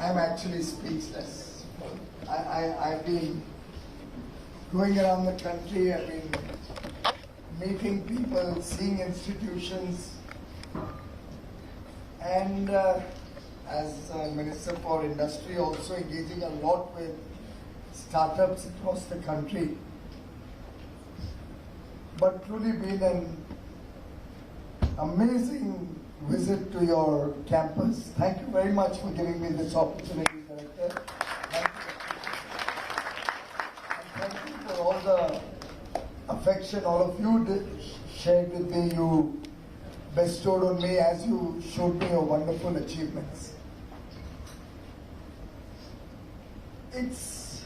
I'm actually speechless. I've been going around the country, I've been meeting people, seeing institutions, and as Minister for Industry, also engaging a lot with startups across the country. But truly been an amazing visit to your campus. Thank you very much for giving me this opportunity, Director. Thank you. And thank you for all the affection all of you shared with me, you bestowed on me as you showed me your wonderful achievements. It's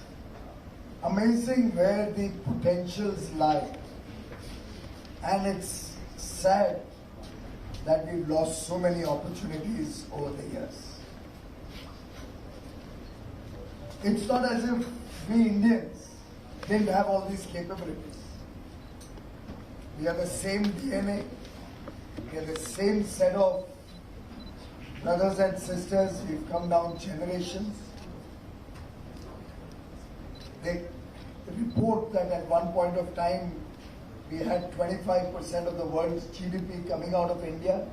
amazing where the potentials lie, and it's sad that we've lost so many opportunities over the years. It's not as if we Indians didn't have all these capabilities. We have the same DNA, we have the same set of brothers and sisters, we've come down generations. The report that at one point of time we had 25% of the world's GDP coming out of India.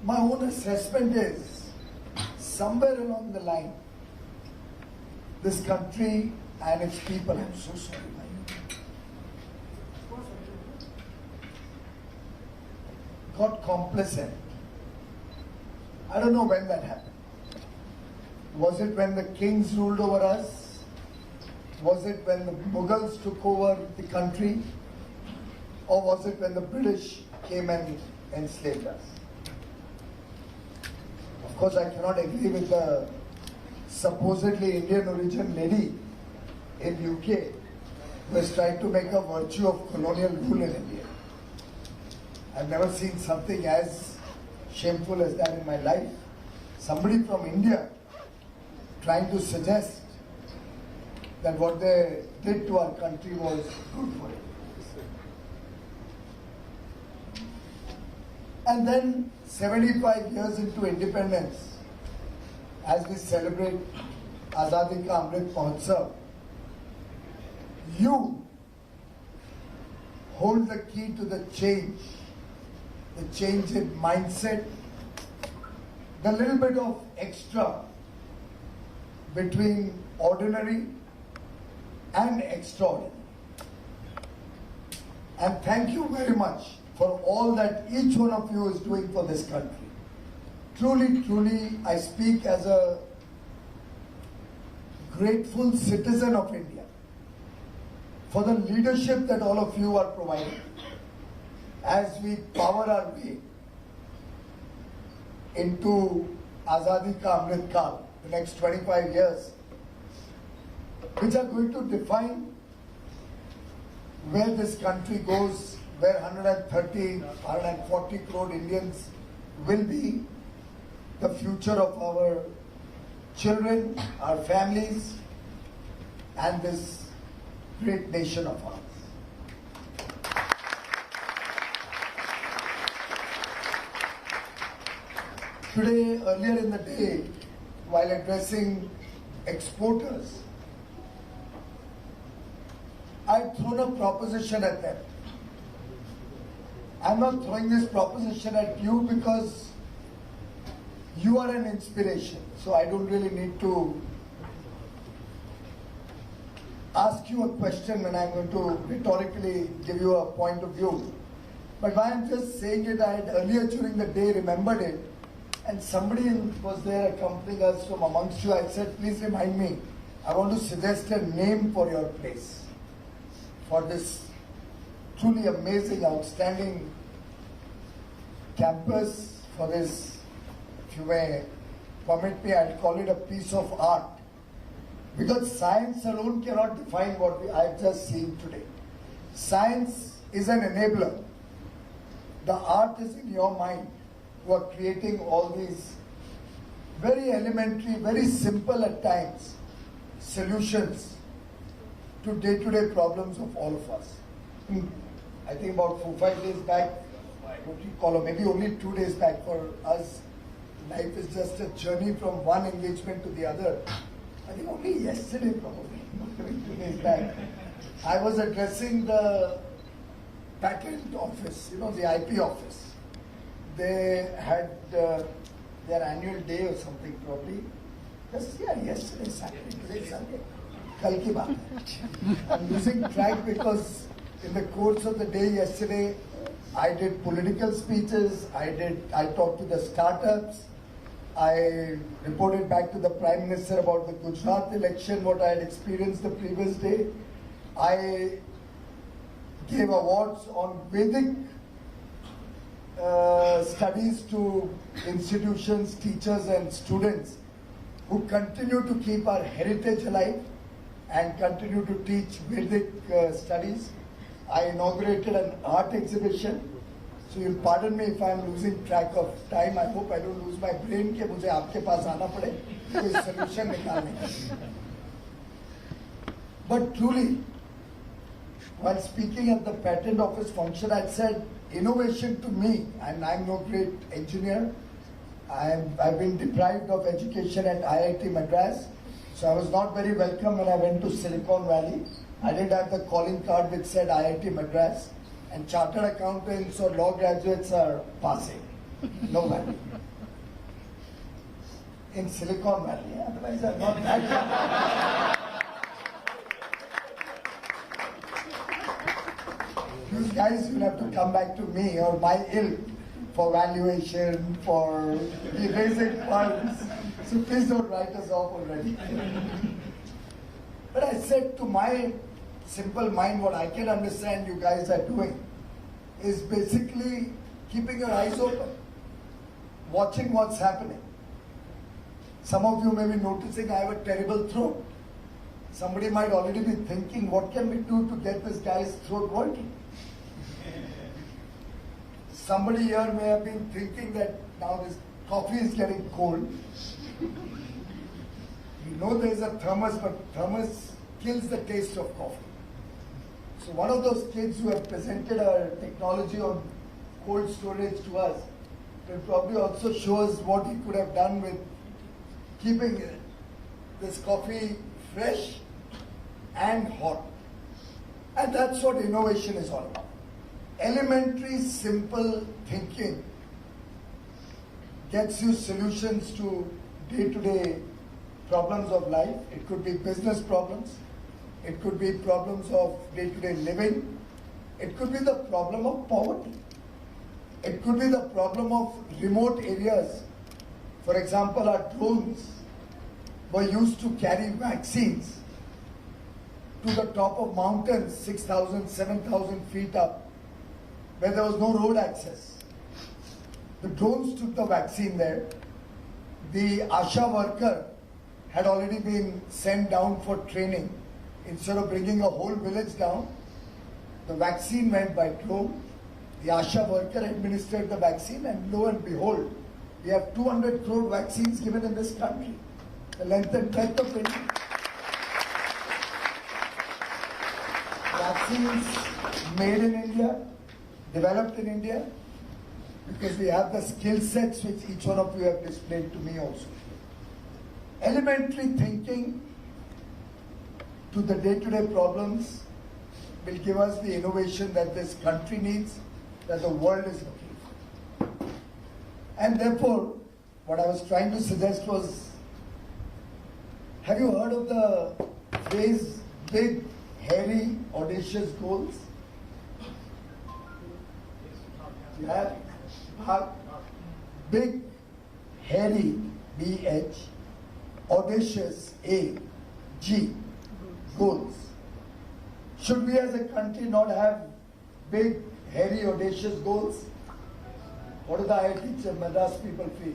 My own assessment is, somewhere along the line, this country and its people, I'm so sorry, got complacent. I don't know when that happened. Was it when the kings ruled over us? Was it when the Mughals took over the country? Or was it when the British came and enslaved us? Of course, I cannot agree with the supposedly Indian origin lady in UK who has tried to make a virtue of colonial rule in India. I've never seen something as shameful as that in my life. Somebody from India trying to suggest that what they did to our country was good for it. And then 75 years into independence, as we celebrate Azadi Ka Amrit Mahotsav, you hold the key to the change in mindset, the little bit of extra between ordinary and extraordinary. And thank you very much for all that each one of you is doing for this country. Truly, truly, I speak as a grateful citizen of India for the leadership that all of you are providing as we power our way into Azadi Ka Amrit Kal, the next 25 years, which are going to define where this country goes, where 130, 140 crore Indians will be, the future of our children, our families, and this great nation of ours. Today, earlier in the day, while addressing exporters, I've thrown a proposition at them. I'm not throwing this proposition at you because you are an inspiration. So I don't really need to ask you a question when I'm going to rhetorically give you a point of view. But why I'm just saying it, I had earlier during the day remembered it, and somebody was there accompanying us from amongst you. I said, please remind me, I want to suggest a name for your place, for this truly amazing, outstanding campus, for this, if you may permit me, I'll call it a piece of art. Because science alone cannot define what I've just seen today. Science is an enabler. The art is in your mind, who are creating all these very elementary, very simple at times, solutions to day-to-day problems of all of us. I think about 4-5 days back, what do you call it, maybe only 2 days back for us, life is just a journey from one engagement to the other. I think only yesterday, probably, 2 days back, I was addressing the patent office, the IP office. They had their annual day or something, probably. Yesterday, Saturday, today, Sunday. Kal ki baat hai. I'm losing track because in the course of the day yesterday, I did political speeches, I talked to the startups, I reported back to the Prime Minister about the Gujarat election, what I had experienced the previous day. I gave awards on Vedic studies to institutions, teachers and students who continue to keep our heritage alive and continue to teach Vedic studies. I inaugurated an art exhibition. So you'll pardon me if I'm losing track of time. I hope I don't lose my brain कि मुझे आपके पास आना पड़े कोई solution निकालने के. But truly, while speaking at the patent office function, I said innovation to me, and I'm no great engineer. I've been deprived of education at IIT Madras, so I was not very welcome when I went to Silicon Valley. I didn't have the calling card which said IIT Madras, and chartered accountants or law graduates are passing. No value. In Silicon Valley, otherwise I'm not that. You guys will have to come back to me or my ilk for valuation, for raising funds. So please don't write us off already. But I said to my simple mind, what I can understand you guys are doing is basically keeping your eyes open, watching what's happening. Some of you may be noticing I have a terrible throat. Somebody might already be thinking, what can we do to get this guy's throat working? Somebody here may have been thinking that now this coffee is getting cold. You know there is a thermos, but thermos kills the taste of coffee. So one of those kids who have presented our technology on cold storage to us will probably also show us what he could have done with keeping this coffee fresh and hot. And that's what innovation is all about. Elementary, simple thinking gets you solutions to day-to-day problems of life. It could be business problems. It could be problems of day-to-day living. It could be the problem of poverty. It could be the problem of remote areas. For example, our drones were used to carry vaccines to the top of mountains, 6,000, 7,000 feet up, where there was no road access. The drones took the vaccine there. The ASHA worker had already been sent down for training. Instead of bringing a whole village down, the vaccine went by drone. The ASHA worker administered the vaccine, and lo and behold, we have 200 crore vaccines given in this country. The length and breadth of India. Vaccines made in India, developed in India, because we have the skill sets which each one of you have displayed to me also. Elementary thinking to the day-to-day problems will give us the innovation that this country needs, that the world is looking for. And therefore, what I was trying to suggest was, have you heard of the phrase big, hairy, audacious goals? You have big, hairy, B-H, audacious, A-G, goals. Should we as a country not have big, hairy, audacious goals? What do the IIT Madras people feel?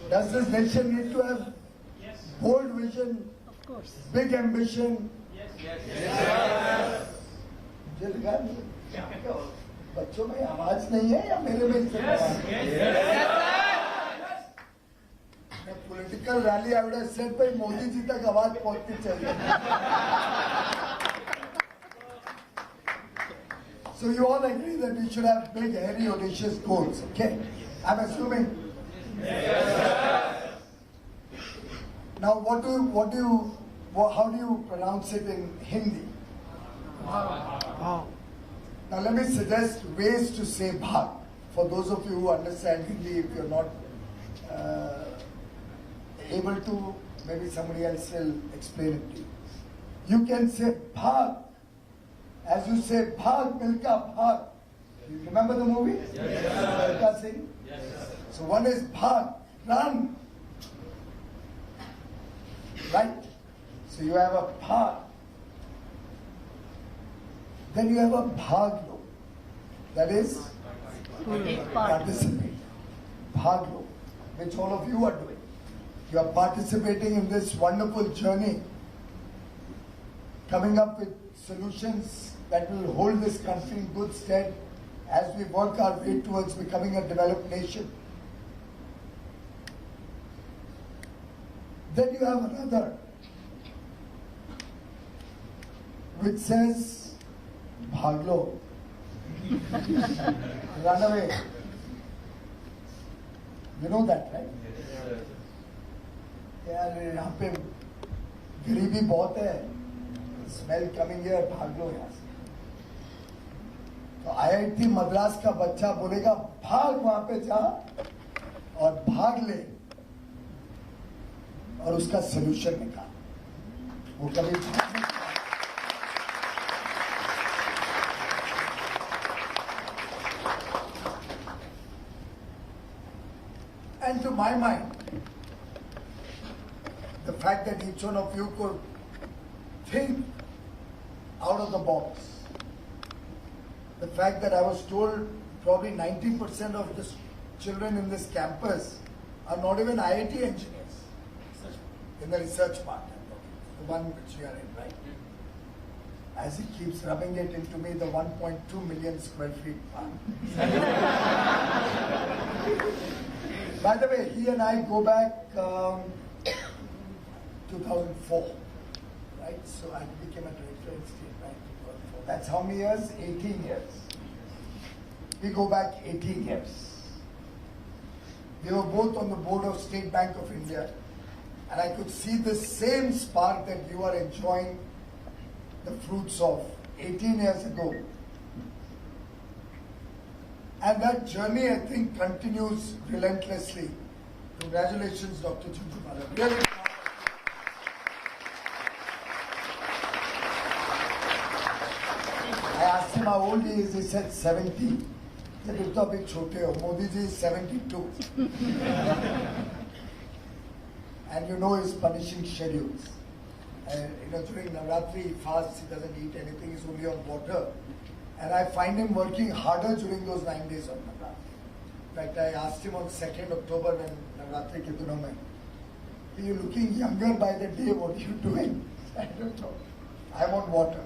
Does this nation need to have bold vision, big ambition? मुझे लगा बच्चों में आवाज नहीं है या मेरे में political rally, I would have said, भाई मोदी जी तक आवाज पहुंचनी चाहिए. So you all agree that we should have big, hairy, audacious goals, okay? I'm assuming Now, how do you pronounce it in Hindi? Now, let me suggest ways to say bhag. For those of you who understand Hindi, if you're not able to, maybe somebody else will explain it to you. You can say bhag. As you say bhag, milka bhag. You remember the movie? Yes. Milka Singh? Yes. So one is bhag, run. Right? So you have a bhag. Then you have a bhaglo. That is participate. Bhaglo, which all of you are doing. You are participating in this wonderful journey, coming up with solutions that will hold this country in good stead as we work our way towards becoming a developed nation. Then you have another, which says, bhaglo, run away. You know that, right? यार यहाँ पे गरीबी बहुत है, smell coming here, भाग लो यहाँ से. तो IIT मद्रास का बच्चा बोलेगा भाग वहां पे जा और भाग ले और उसका सोल्यूशन निकाल. वो कभी भाग नहीं. And to my mind, the fact that each one of you could think out of the box, the fact that I was told probably 90% of the children in this campus are not even IIT engineers in the research part, the one which you are in, right? As he keeps rubbing it into me, the 1.2 million square feet part. By the way, he and I go back 2004, right? So I became a director in State Bank in 2004. That's how many years? 18 years. We go back 18 years. We were both on the board of State Bank of India, and I could see the same spark that you are enjoying the fruits of 18 years ago. And that journey, I think, continues relentlessly. Congratulations, Dr. Chunchumala. Really. I asked him how old he is. He said 70. He said, "You're a bit छोटे हो." Modi ji is 72. And you know his punishing schedules. During Navratri, he fasts, he doesn't eat anything, he's only on water. And I find him working harder during those 9 days of Navratri. In fact, I asked him on 2nd October when Navratri ke dinon mein, "You're looking younger by the day, what are you doing?" I don't know. I'm on water.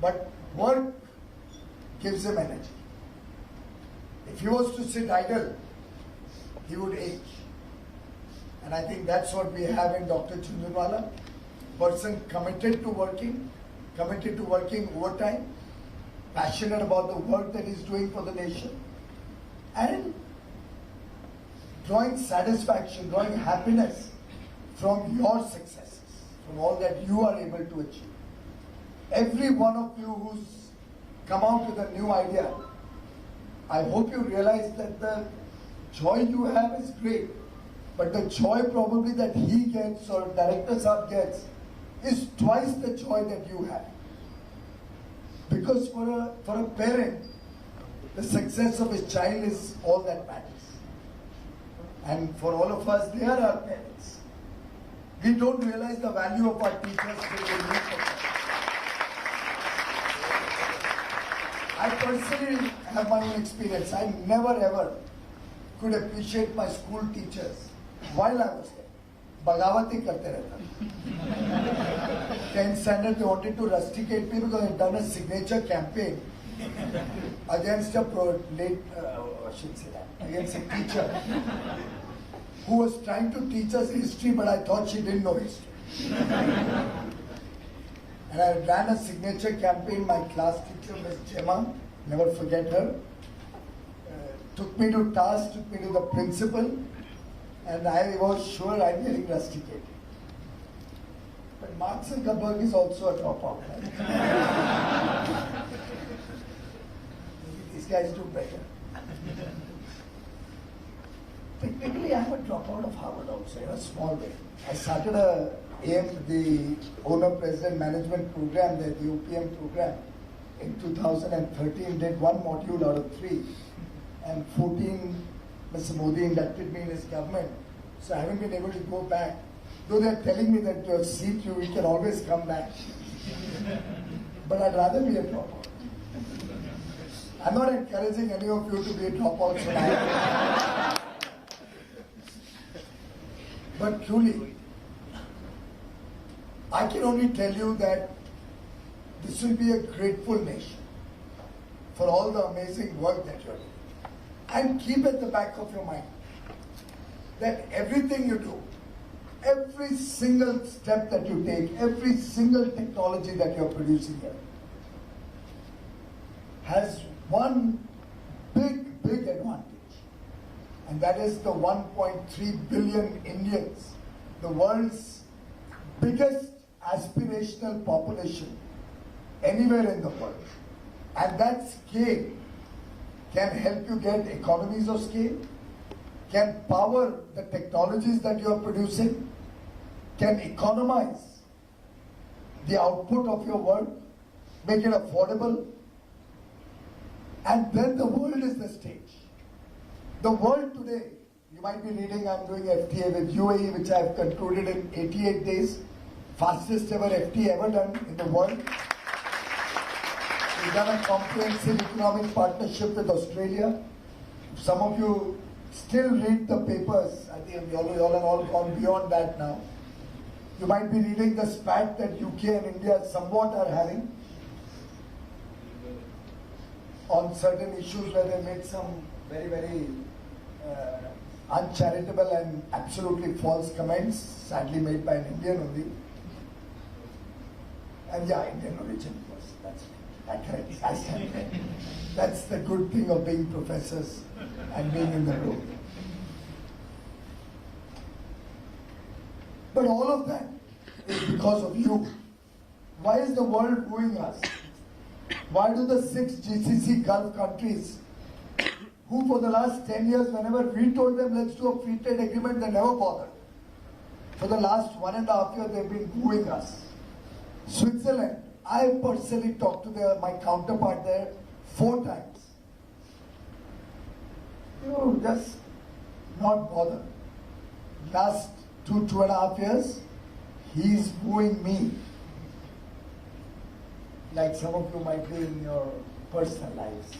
But work gives him energy. If he was to sit idle, he would age. And I think that's what we have in Dr. Chunchumala. Person committed to working overtime, passionate about the work that he's doing for the nation, and drawing satisfaction, drawing happiness from your successes, from all that you are able to achieve. Every one of you who's come out with a new idea, I hope you realize that the joy you have is great, but the joy probably that he gets or Director Saab gets is twice the joy that you have. Because for a parent, the success of his child is all that matters. And for all of us, they are our parents. We don't realize the value of our teachers till we meet them. I personally have my own experience. I never ever could appreciate my school teachers while I was there. Bagawati karte rehta. 10th standard, they wanted to rusticate me because I had done a signature campaign against against a teacher who was trying to teach us history, but I thought she didn't know history. And I ran a signature campaign. My class teacher, Ms. Gemma, never forget her, took me to task, took me to the principal, and I was sure I'm getting rusticated. But Mark Zuckerberg is also a dropout. These guys do better. Technically, I'm a dropout of Harvard also, in a small way. I started the Owner-President Management Program there, the OPM program, in 2013, did one module out of 3. And 14, Mr. Modi inducted me in his government. So I haven't been able to go back. Though they're telling me that your seat, we can always come back. But I'd rather be a dropout. I'm not encouraging any of you to be a dropout tonight. But truly, I can only tell you that this will be a grateful nation for all the amazing work that you're doing. And keep at the back of your mind that everything you do, every single step that you take, every single technology that you're producing here has one big advantage. And that is the 1.3 billion Indians, the world's biggest aspirational population anywhere in the world. And that scale can help you get economies of scale, can power the technologies that you are producing, can economize the output of your work, make it affordable, and then the world is the stage. The world today, you might be reading, I'm doing FTA with UAE, which I've concluded in 88 days, fastest ever FTA ever done in the world. We've done a comprehensive economic partnership with Australia. Some of you still read the papers. I think you all are all gone beyond that now. You might be reading the spat that UK and India somewhat are having on certain issues where they made some very uncharitable and absolutely false comments, sadly made by an Indian only. And yeah, Indian origin, of course. That's I stand corrected. That's the good thing of being professors and being in the room. But all of that is because of you. Why is the world wooing us? Why do the 6 GCC Gulf countries, who for the last 10 years, whenever we told them let's do a free trade agreement, they never bothered. For the last 1.5 years, they've been wooing us. Switzerland, I personally talked to my counterpart there 4 times. Just not bothered. Last 2.5 years, he's wooing me. Like some of you might be in your personal lives.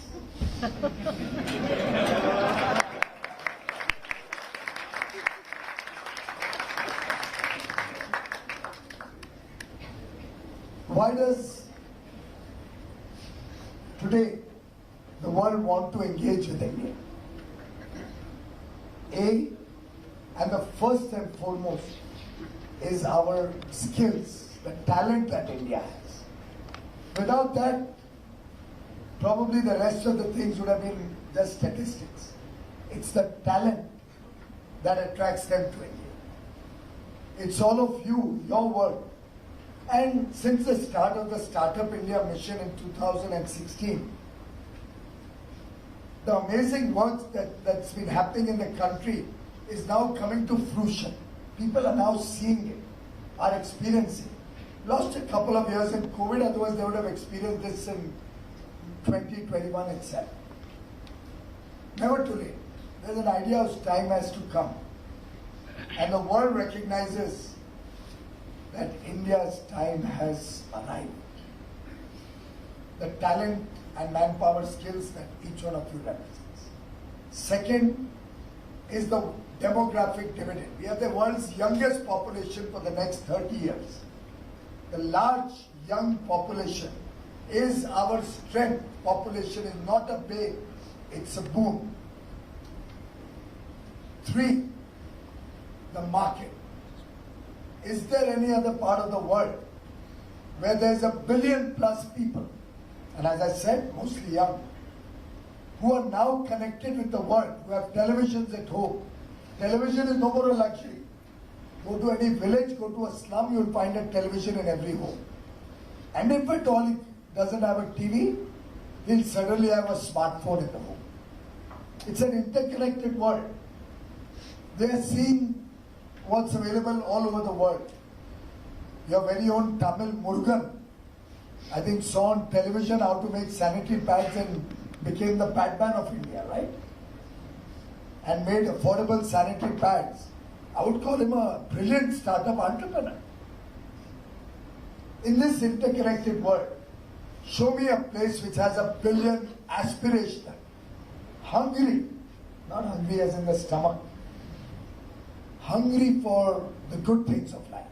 Why does today the world want to engage with India? And the first and foremost is our skills, the talent that India has. Without that, probably the rest of the things would have been just statistics. It's the talent that attracts them to India. It's all of you, your work. And since the start of the Startup India mission in 2016, the amazing work that's been happening in the country is now coming to fruition. People are now seeing it, are experiencing it. Lost a couple of years in COVID, otherwise they would have experienced this in 2021 itself. Never too late. There's an idea of time has to come. And the world recognizes that India's time has arrived. The talent and manpower skills that each one of you represents. Second is the demographic dividend. We have the world's youngest population for the next 30 years. The large young population is our strength. Population is not a bane, it's a boon. 3, the market. Is there any other part of the world where there's 1 billion+ people, and as I said, mostly young, who are now connected with the world, who have televisions at home, Television is no more a luxury. Go to any village, go to a slum, you'll find a television in every home. And if at all he doesn't have a TV, he'll suddenly have a smartphone in the home. It's an interconnected world. They are seeing what's available all over the world. Your very own Tamil Murugan, I think, saw on television how to make sanitary pads and became the padman of India, right? And made affordable sanitary pads. I would call him a brilliant startup entrepreneur. In this interconnected world, show me a place which has 1 billion aspirational, hungry, not hungry as in the stomach, hungry for the good things of life.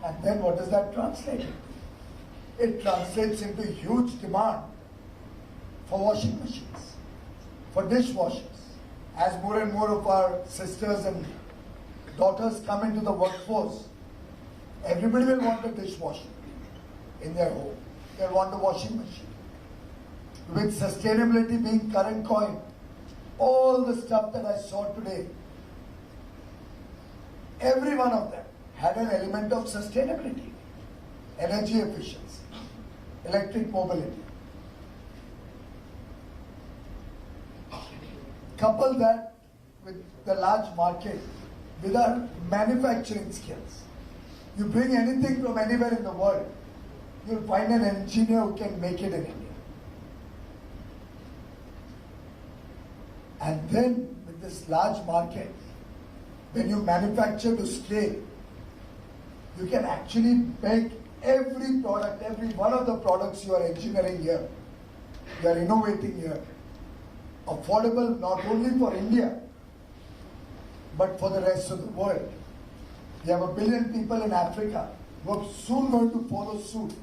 And then what does that translate into? It translates into huge demand for washing machines, for dishwashers. As more and more of our sisters and daughters come into the workforce, everybody will want a dishwasher in their home. They'll want a washing machine. With sustainability being current coin, all the stuff that I saw today, every one of them had an element of sustainability, energy efficiency, electric mobility. Couple that with the large market, with our manufacturing skills. You bring anything from anywhere in the world, you'll find an engineer who can make it in India. And then with this large market, when you manufacture to scale, you can actually make every product, every one of the products you are engineering here, you are innovating here, affordable not only for India, but for the rest of the world. We have 1 billion people in Africa who are soon going to follow suit.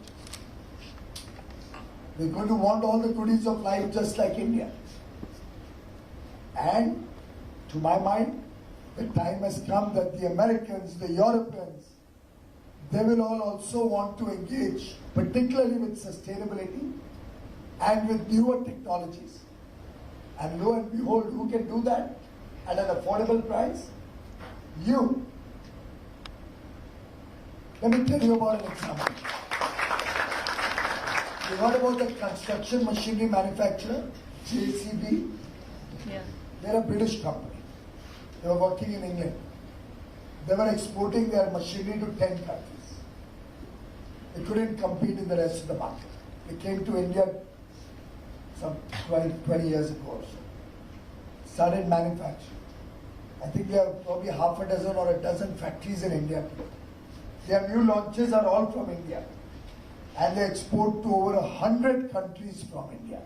They're going to want all the goodies of life just like India. And to my mind, the time has come that the Americans, the Europeans, they will all also want to engage, particularly with sustainability and with newer technologies. And lo and behold, who can do that at an affordable price? You. Let me tell you about an example. You heard about the construction machinery manufacturer, JCB? Yeah. They're a British company. They were working in England. They were exporting their machinery to 10 countries. They couldn't compete in the rest of the market. They came to India some 20 years ago or so. Started manufacturing. I think they have probably half a dozen or a dozen factories in India. Their new launches are all from India. And they export to over 100 countries from India.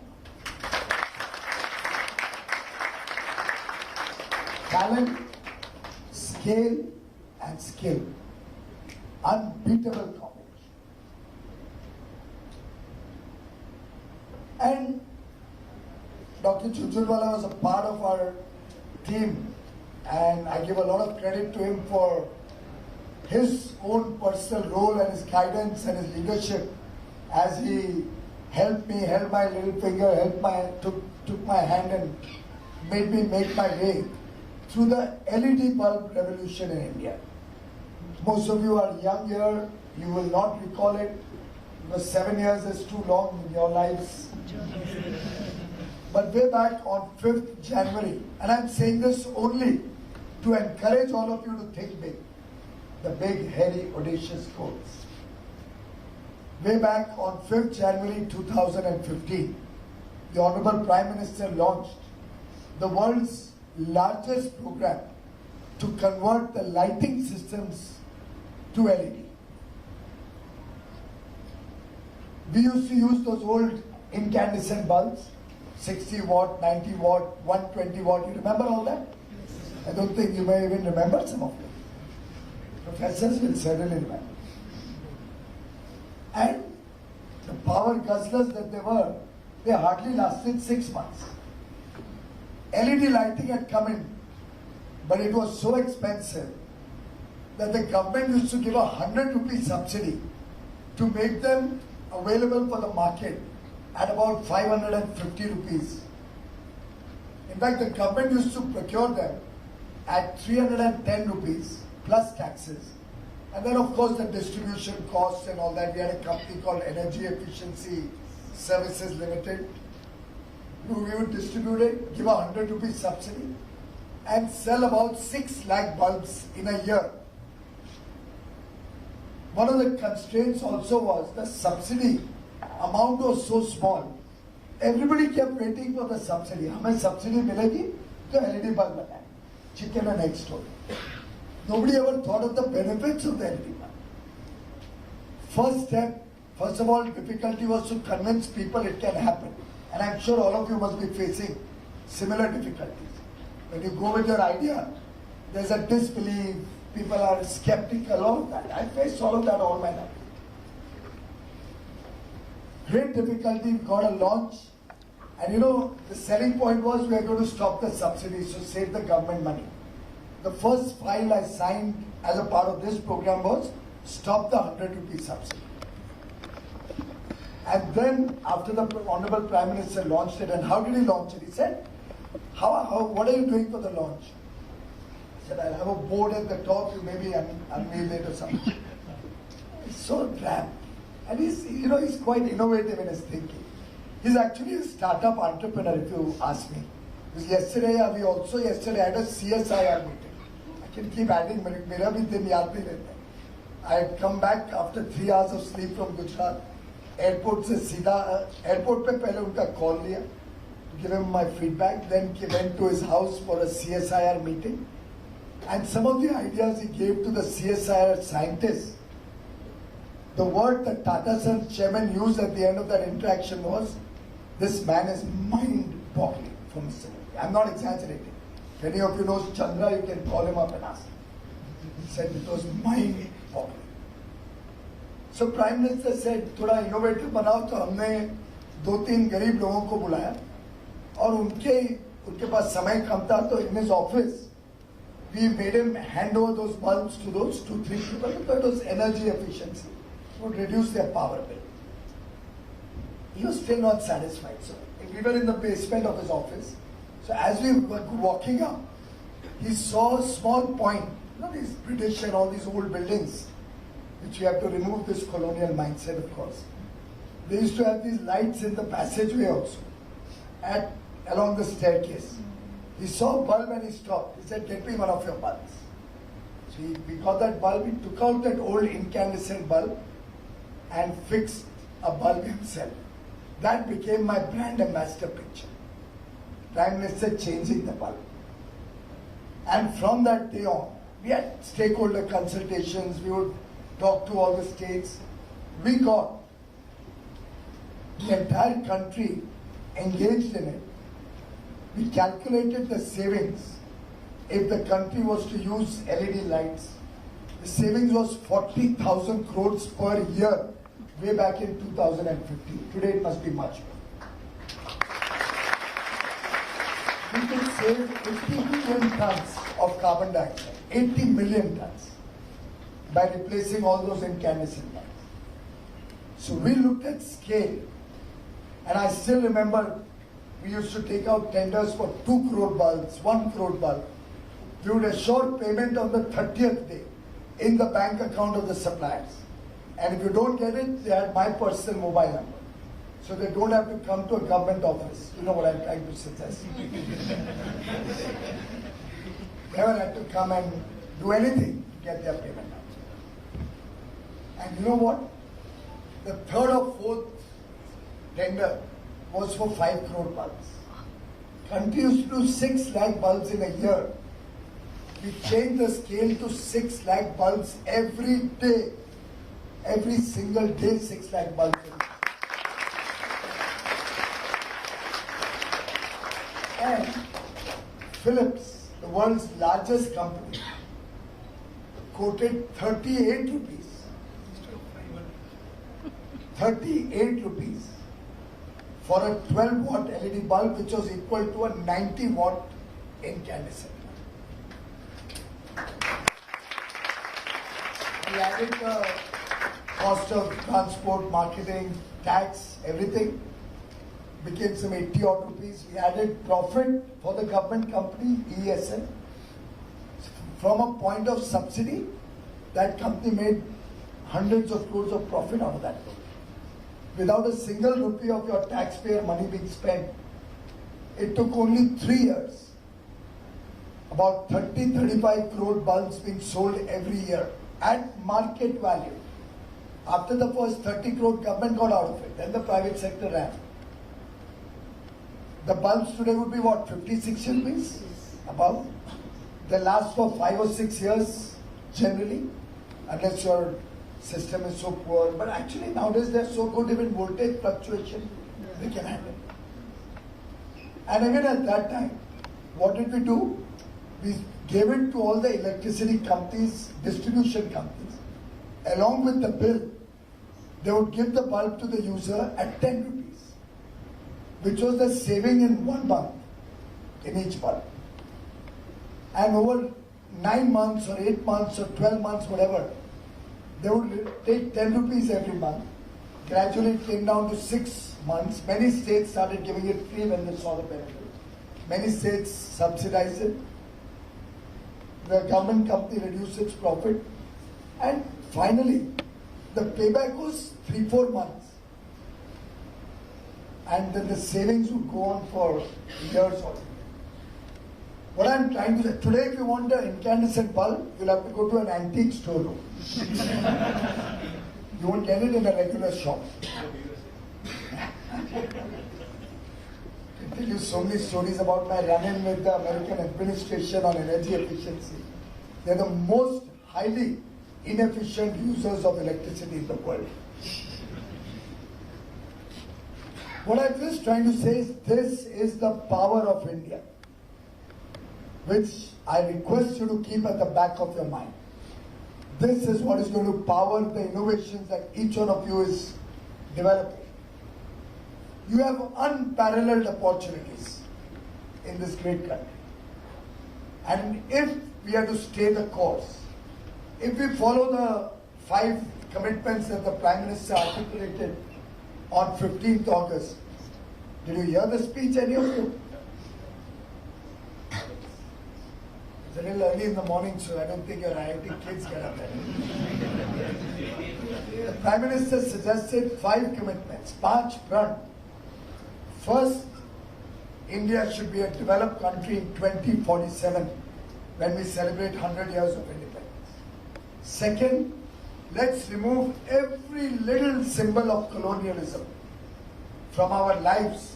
Talent, scale, and skill. Unbeatable combination. And Dr. Jhunjhunwala was a part of our team, and I give a lot of credit to him for his own personal role and his guidance and his leadership as he helped me, held my little finger, took my hand and made me make my way through the LED bulb revolution in India. Most of you are young here, you will not recall it, because 7 years is too long in your lives. But way back on 5th January, and I'm saying this only to encourage all of you to think big, the big, hairy, audacious goals. Way back on 5th January 2015, the Honorable Prime Minister launched the world's largest program to convert the lighting systems to LED. We used to use those old incandescent bulbs, 60 watt, 90 watt, 120 watt. You remember all that? I don't think you may even remember some of them. Professors will certainly remember. And the power guzzlers that they hardly lasted 6 months. LED lighting had come in, but it was so expensive that the government used to give a 100 rupee subsidy to make them available for the market at about 550 rupees In fact, the government used to procure them at 310 rupees plus taxes. And then, of course, the distribution costs and all that. We had a company called Energy Efficiency Services Limited. We would distribute it, give a 100 rupees subsidy, and sell about 6 lakh bulbs in a year. One of the constraints also was the subsidy amount was so small. Everybody kept waiting for the subsidy. हमें subsidy मिलेगी तो LED bulb बनाए. Chicken and egg story. Nobody ever thought of the benefits of the LED bulb. First step, first of all, difficulty was to convince people it can happen. And I'm sure all of you must be facing similar difficulties. When you go with your idea, there's a disbelief, people are skeptical, all of that. I faced all of that all my life. Great difficulty, got a launch. And you know, the selling point was we are going to stop the subsidies to save the government money. The first file I signed as a part of this program was stop the 100 rupee subsidy. And then after the Honorable Prime Minister launched it, and how did he launch it? He said, what are you doing for the launch? He said, I'll have a board at the top, you maybe unveil it or something. It's so drab. And he's quite innovative in his thinking. He's actually a startup entrepreneur, if you ask me. Because yesterday I had a CSIR meeting. I can keep adding, mera bhi din yaad nahi rehta. I had come back after 3 hours of sleep from Gujarat. Airport pe pehle unka call liya to give him my feedback. Then he went to his house for a CSIR meeting. And some of the ideas he gave to the CSIR scientists, the word that Tata Sons chairman used at the end of that interaction was, this man is mind-boggling for Mr. Modi. I'm not exaggerating. If any of you knows Chandra, you can call him up and ask him. He said it was mind-boggling. So Prime Minister said, थोड़ा innovative बनाओ, तो हमने 2-3 गरीब लोगों को बुलाया और उनके पास समय कम था, तो in his office we made him hand over those bulbs to those 2-3 people because it was energy efficiency. It would reduce their power bill. He was still not satisfied. So we were in the basement of his office. So as we were walking up, he saw a small point. You know, these British and all these old buildings, which we have to remove this colonial mindset, of course. They used to have these lights in the passageway also, along the staircase. He saw a bulb and he stopped. He said, get me one of your bulbs. So we got that bulb, he took out that old incandescent bulb and fixed a bulb himself. That became my brand ambassador picture. Prime Minister changing the bulb. And from that day on, we had stakeholder consultations, we would talk to all the states. We got the entire country engaged in it. We calculated the savings. If the country was to use LED lights, the savings was 40,000 crores per year way back in 2015. Today it must be much more. We can save 80 million tons of carbon dioxide, 80 million tons, by replacing all those incandescent lights. So we looked at scale, and I still remember we used to take out tenders for 2 crore bulbs, 1 crore bulb. We would assure payment on the 30th day in the bank account of the suppliers. And if you don't get it, they had my personal mobile number. So they don't have to come to a government office. You know what I'm trying to suggest. Never had to come and do anything to get their payment out. And you know what? The third or fourth tender was for 5 crore bulbs. Country used to do 6 lakh bulbs in a year. We changed the scale to 6 lakh bulbs every day. Every single day, 6 lakh bulbs. And Philips, the world's largest company, quoted 38 rupees. 38 rupees for a 12-watt LED bulb, which was equal to a 90-watt incandescent. We added the cost of transport, marketing, tax, everything. became some 80 odd rupees. We added profit for the government company, ESN. From a point of subsidy, that company made hundreds of crores of profit out of that. Without a single rupee of your taxpayer money being spent, it took only 3 years. About 30-35 crore bulbs being sold every year at market value. After the first 30 crore, government got out of it. Then the private sector ran. The bulbs today would be what, 50-60 rupees? About. They last for 5 or 6 years generally, unless your system is so poor. But actually nowadays they're so good, even voltage fluctuation we can handle. And again at that time, what did we do? We gave it to all the electricity companies, distribution companies. Along with the bill, they would give the bulb to the user at 10 rupees, which was the saving in 1 month in each bulb. And over 9 months or 8 months or 12 months, whatever, they would take 10 rupees every month. Gradually it came down to 6 months. Many states started giving it free when they saw the benefit. Many states subsidized it. The government company reduced its profit. And finally, the payback was 3-4 months. And then the savings would go on for years or. What I'm trying to say, today if you want an incandescent bulb, you'll have to go to an antique storeroom. You won't get it in a regular shop. I can tell you so many stories about my run-in with the American administration on energy efficiency. They're the most highly inefficient users of electricity in the world. What I'm just trying to say is this is the power of India, which I request you to keep at the back of your mind. This is what is going to power the innovations that each one of you is developing. You have unparalleled opportunities in this great country. And if we are to stay the course, if we follow the 5 commitments that the Prime Minister articulated on 15th August, did you hear the speech, any of you? It's a little early in the morning, so I don't think your IIT kids get up there. The Prime Minister suggested 5 commitments, 5 front. First, India should be a developed country in 2047 when we celebrate 100 years of independence. Second, let's remove every little symbol of colonialism from our lives.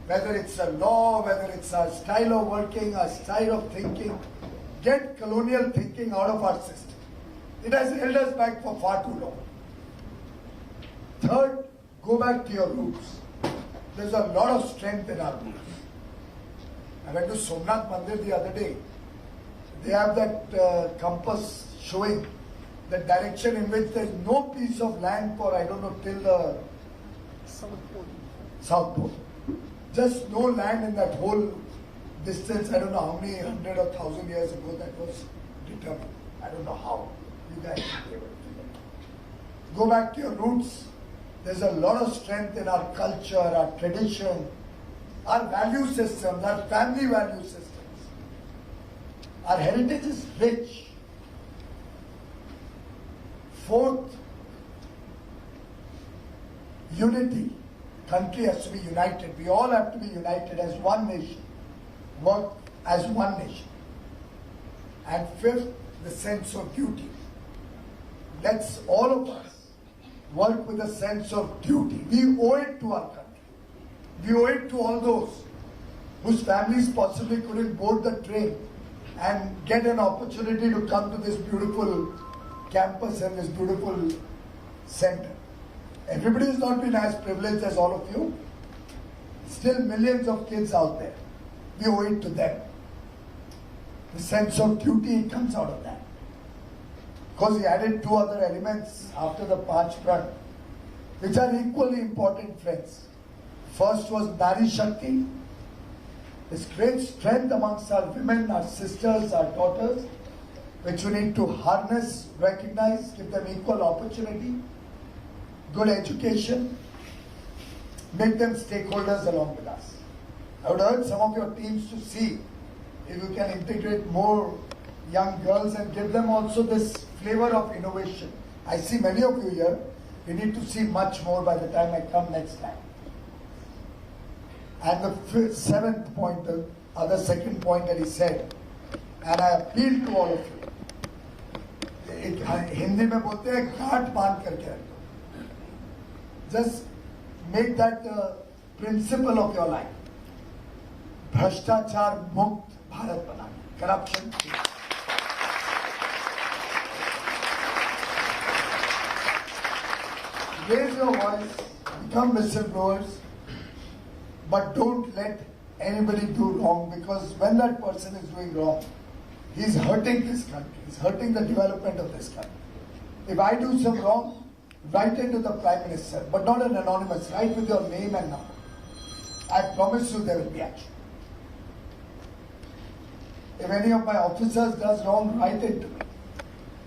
Whether it's a law, whether it's our style of working, our style of thinking, get colonial thinking out of our system. It has held us back for far too long. Third, go back to your roots. There's a lot of strength in our roots. I went to Somnath Mandir the other day. They have that compass showing the direction in which there is no piece of land for, I don't know, till the South Pole. Just no land in that whole distance. I don't know how many 100 or 1,000 years ago that was determined. I don't know how. You guys should be able to figure it. Go back to your roots. There's a lot of strength in our culture, our tradition, our value systems, our family value systems. Our heritage is rich. Fourth, unity. Country has to be united. We all have to be united as one nation. Work as one nation. And fifth, the sense of duty. Let's all of us work with a sense of duty. We owe it to our country. We owe it to all those whose families possibly couldn't board the train and get an opportunity to come to this beautiful campus and this beautiful center. Everybody has not been as privileged as all of you. Still millions of kids out there. We owe it to them. The sense of duty comes out of that. Because he added 2 other elements after the 5 front, which are equally important, friends. First was Nari Shakti. This great strength amongst our women, our sisters, our daughters, which we need to harness, recognize, give them equal opportunity, good education, make them stakeholders along with us. I would urge some of your teams to see if you can integrate more young girls and give them also this flavor of innovation. I see many of you here. We need to see much more by the time I come next time. And the seventh point, the second point that he said, and I appeal to all of you. Hindi में बोलते हैं गांठ बांध करके रखो. Just make that the principle of your life. भ्रष्टाचार मुक्त भारत बनाना. Corruption. Raise your voice, become whistleblowers, but don't let anybody do wrong, because when that person is doing wrong, he's hurting this country, he's hurting the development of this country. If I do some wrong, write it to the Prime Minister, but not an anonymous, write with your name and number. I promise you there will be action. If any of my officers does wrong, write it to me.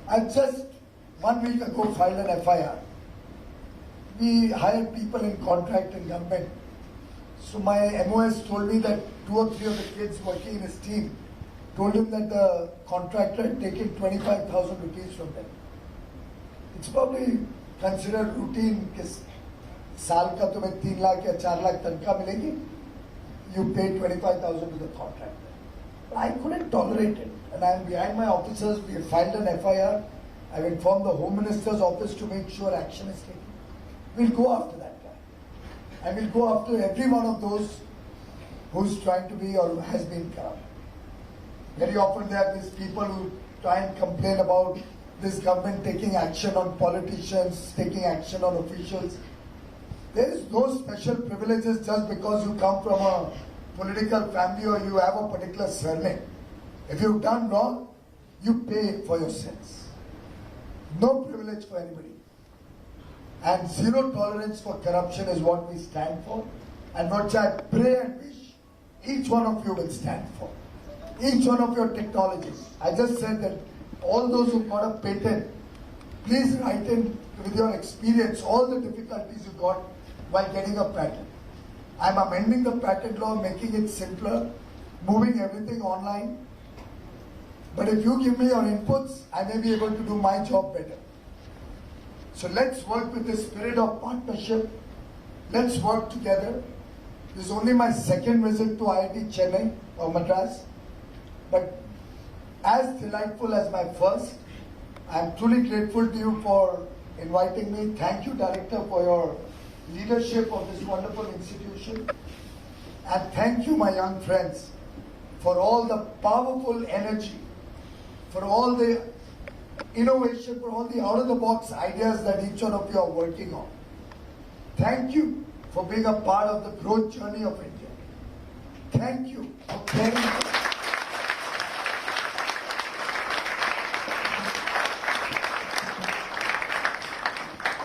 I just 1 week ago filed an FIR. We hired people in contract in government. So my MOS told me that 2 or 3 of the kids working in his team told him that the contractor had taken 25,000 rupees from them. It's probably considered routine कि साल का तुम्हें 3 लाख या 4 लाख तनख्वाह मिलेगी. You pay 25,000 to the contractor. But I couldn't tolerate it, and I am behind my officers. We have filed an FIR. I've informed the Home Minister's office to make sure action is taken. We'll go after that guy. And we'll go after every one of those who's trying to be or has been corrupt. Very often there are these people who try and complain about this government taking action on politicians, taking action on officials. There is no special privileges just because you come from a political family or you have a particular surname. If you've done wrong, you pay for your sins. No privilege for anybody. And zero tolerance for corruption is what we stand for, and what I pray and wish each one of you will stand for. Each one of your technologies. I just said that all those who got a patent, please write in with your experience all the difficulties you got while getting a patent. I'm amending the patent law, making it simpler, moving everything online. But if you give me your inputs, I may be able to do my job better. So let's work with the spirit of partnership. Let's work together. This is only my second visit to IIT Chennai or Madras. But as delightful as my first, I'm truly grateful to you for inviting me. Thank you, Director, for your leadership of this wonderful institution. And thank you, my young friends, for all the powerful energy, for all the innovation, for all the out-of-the-box ideas that each one of you are working on. Thank you for being a part of the growth journey of India. Thank you for caring.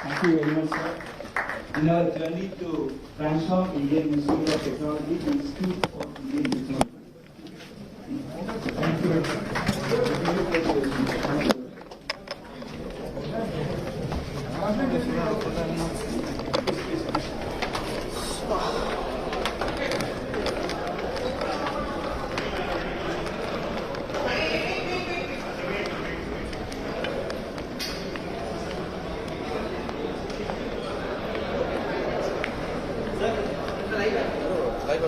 Thank you very much, sir. In our journey to transform Indian Institute of Technology, the Institute of Indian Technology. Thank you very much. Live